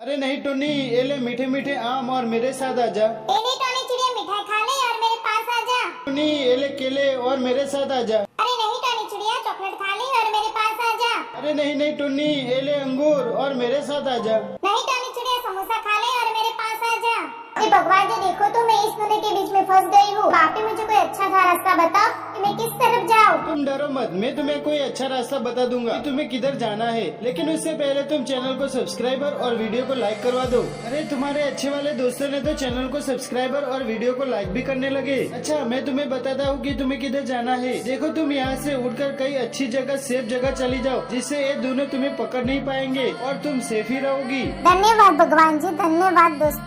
अरे नहीं टोनी, ये ले मीठे मीठे आम और मेरे साथ आजा। ए नहीं टोनी चिड़िया, मिठाई खा ले और मेरे पास आ जा। टोनी ये ले केले और मेरे साथ आजा। अरे नहीं टोनी चिड़िया, चॉकलेट खा ले और मेरे पास आ जा। अरे नहीं नहीं टोनी, ये ले अंगूर और मेरे साथ आजा। नहीं टोनी चिड़िया, समोसा खा ले और मेरे पास आ जा। अरे भगवान जी देखो तो मैं इस दोनों के बीच में फंस गई हूँ। आप ही मुझे कोई अच्छा सा रास्ता बताओ कि मैं किस तरफ जाऊँ। तुम डरो मत, मैं तुम्हें कोई अच्छा रास्ता बता दूंगा कि तुम्हें किधर जाना है। लेकिन उससे पहले तुम चैनल को सब्सक्राइबर और वीडियो को लाइक करवा दो। अरे तुम्हारे अच्छे वाले दोस्तों ने तो चैनल को सब्सक्राइबर और वीडियो को लाइक भी करने लगे। अच्छा मैं तुम्हें बताता हूँ कि तुम्हें किधर जाना है। देखो तुम यहाँ से उड़कर कई अच्छी जगह, सेफ जगह चली जाओ, जिससे ये दोनों तुम्हें पकड़ नहीं पाएंगे और तुम सेफ ही रहोगी। धन्यवाद भगवान जी, धन्यवाद दोस्त।